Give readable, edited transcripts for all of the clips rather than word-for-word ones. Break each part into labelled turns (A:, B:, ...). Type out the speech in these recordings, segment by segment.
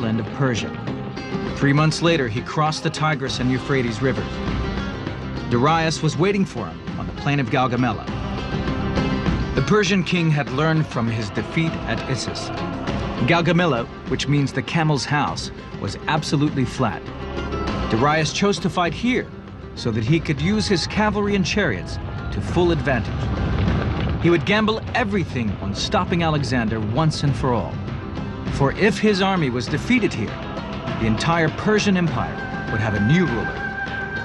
A: heartland of Persia. 3 months later, he crossed the Tigris and Euphrates rivers. Darius was waiting for him on the plain of Gaugamela. The Persian king had learned from his defeat at Issus. Gaugamela, which means the camel's house, was absolutely flat. Darius chose to fight here so that he could use his cavalry and chariots to full advantage. He would gamble everything on stopping Alexander once and for all. For if his army was defeated here, the entire Persian Empire would have a new ruler,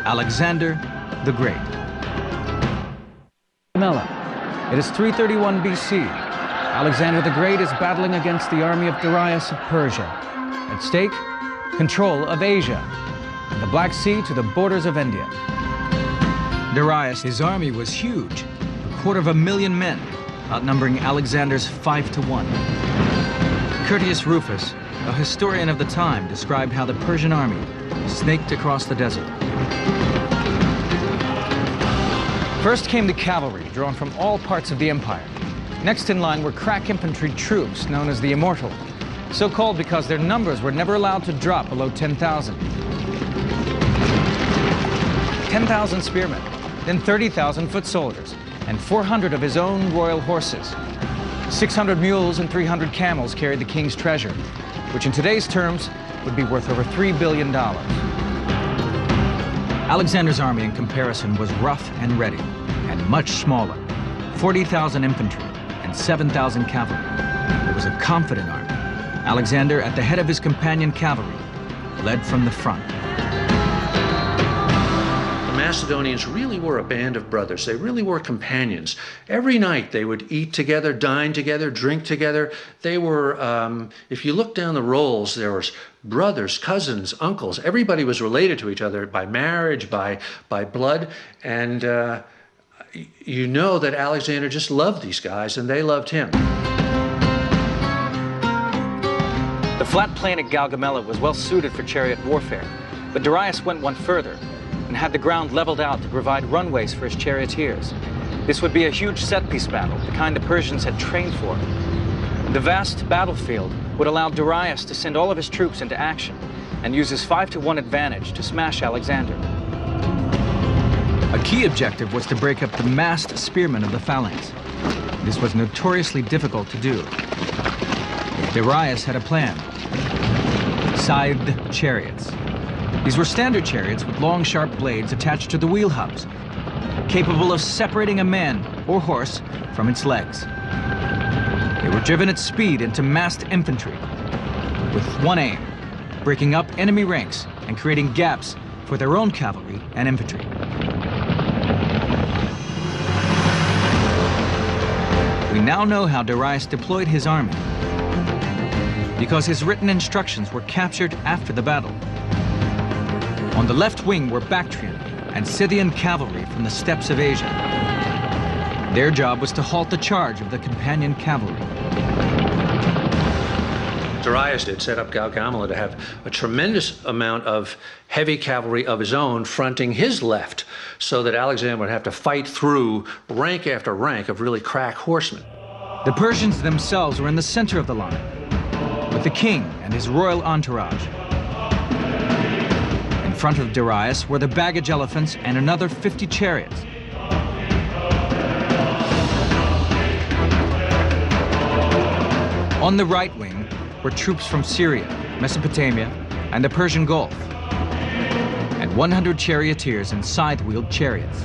A: Alexander the Great. Gaugamela. It is 331 BC. Alexander the Great is battling against the army of Darius of Persia. At stake, control of Asia, from the Black Sea to the borders of India. Darius, his army was huge, 250,000 men, outnumbering Alexander's 5 to 1. Curtius Rufus, a historian of the time, described how the Persian army snaked across the desert. First came the cavalry, drawn from all parts of the empire. Next in line were crack infantry troops, known as the Immortal, so called because their numbers were never allowed to drop below 10,000. 10,000 spearmen, then 30,000 foot soldiers, and 400 of his own royal horses. 600 mules and 300 camels carried the king's treasure, which in today's terms would be worth over $3 billion. Alexander's army, in comparison, was rough and ready, and much smaller. 40,000 infantry and 7,000 cavalry. It was a confident army. Alexander, at the head of his companion cavalry, led from the front.
B: The Macedonians really were a band of brothers. They really were companions. Every night they would eat together, dine together, drink together. They were, if you look down the rolls, there was brothers, cousins, uncles. Everybody was related to each other by marriage, by blood. And you know that Alexander just loved these guys, and they loved him.
A: The flat plain at Gaugamela was well suited for chariot warfare, but Darius went one further and had the ground leveled out to provide runways for his charioteers. This would be a huge set-piece battle, the kind the Persians had trained for. The vast battlefield would allow Darius to send all of his troops into action and use his 5 to 1 advantage to smash Alexander. A key objective was to break up the massed spearmen of the phalanx. This was notoriously difficult to do. Darius had a plan. Scythed chariots. These were standard chariots with long, sharp blades attached to the wheel hubs, capable of separating a man or horse from its legs. They were driven at speed into massed infantry, with one aim: breaking up enemy ranks and creating gaps for their own cavalry and infantry. We now know how Darius deployed his army, because his written instructions were captured after the battle. On the left wing were Bactrian and Scythian cavalry from the steppes of Asia. Their job was to halt the charge of the companion cavalry.
B: Darius did set up Gaugamela to have a tremendous amount of heavy cavalry of his own fronting his left, so that Alexander would have to fight through rank after rank of really crack horsemen.
A: The Persians themselves were in the center of the line, with the king and his royal entourage. In front of Darius were the baggage elephants and another 50 chariots. On the right wing were troops from Syria, Mesopotamia, and the Persian Gulf, and 100 charioteers in scythe-wheeled chariots.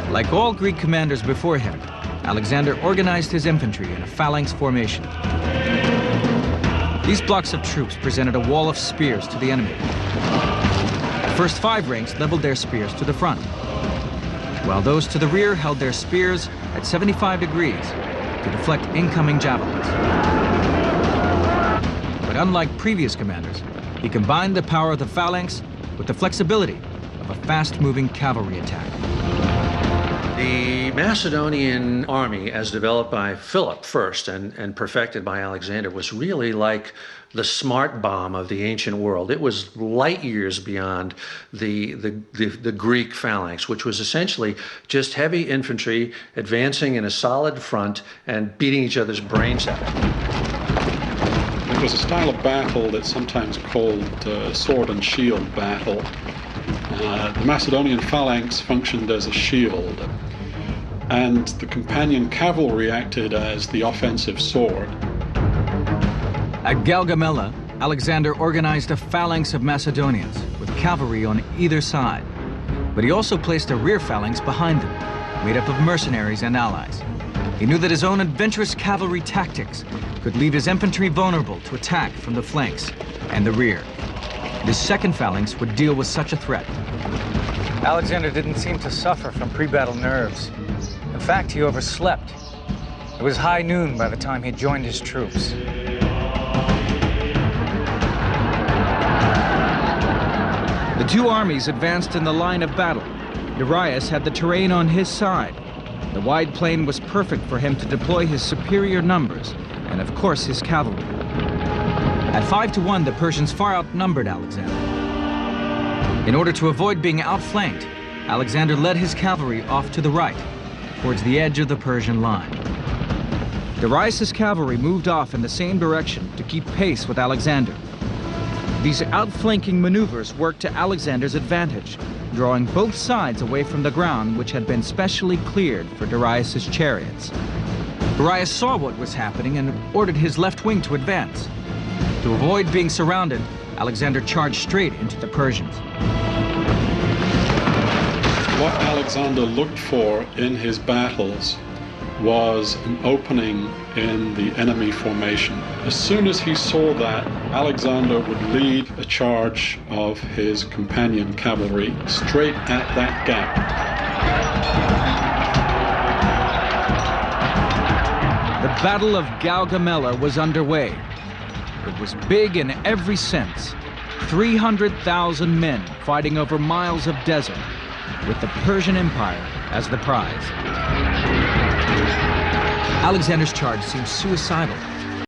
A: Like all Greek commanders before him, Alexander organized his infantry in a phalanx formation. These blocks of troops presented a wall of spears to the enemy. The first 5 ranks leveled their spears to the front, while those to the rear held their spears at 75 degrees to deflect incoming javelins. But unlike previous commanders, he combined the power of the phalanx with the flexibility of a fast-moving cavalry attack.
B: The Macedonian army, as developed by Philip first and perfected by Alexander, was really like the smart bomb of the ancient world. It was light years beyond the Greek phalanx, which was essentially just heavy infantry advancing in a solid front and beating each other's brains out.
C: It was a style of battle that's sometimes called sword and shield battle. The Macedonian phalanx functioned as a shield, and the companion cavalry acted as the offensive sword.
A: At Gaugamela, Alexander organized a phalanx of Macedonians with cavalry on either side. But he also placed a rear phalanx behind them, made up of mercenaries and allies. He knew that his own adventurous cavalry tactics could leave his infantry vulnerable to attack from the flanks and the rear. This second phalanx would deal with such a threat. Alexander didn't seem to suffer from pre-battle nerves. In fact, he overslept. It was high noon by the time he joined his troops. The two armies advanced in the line of battle. Darius had the terrain on his side. The wide plain was perfect for him to deploy his superior numbers, and of course his cavalry. At 5-1, the Persians far outnumbered Alexander. In order to avoid being outflanked, Alexander led his cavalry off to the right, towards the edge of the Persian line. Darius' cavalry moved off in the same direction to keep pace with Alexander. These outflanking maneuvers worked to Alexander's advantage, drawing both sides away from the ground which had been specially cleared for Darius' chariots. Darius saw what was happening and ordered his left wing to advance. To avoid being surrounded, Alexander charged straight into the Persians.
C: What Alexander looked for in his battles was an opening in the enemy formation. As soon as he saw that, Alexander would lead a charge of his companion cavalry straight at that gap.
A: The Battle of Gaugamela was underway. It was big in every sense. 300,000 men fighting over miles of desert, with the Persian Empire as the prize. Alexander's charge seemed suicidal.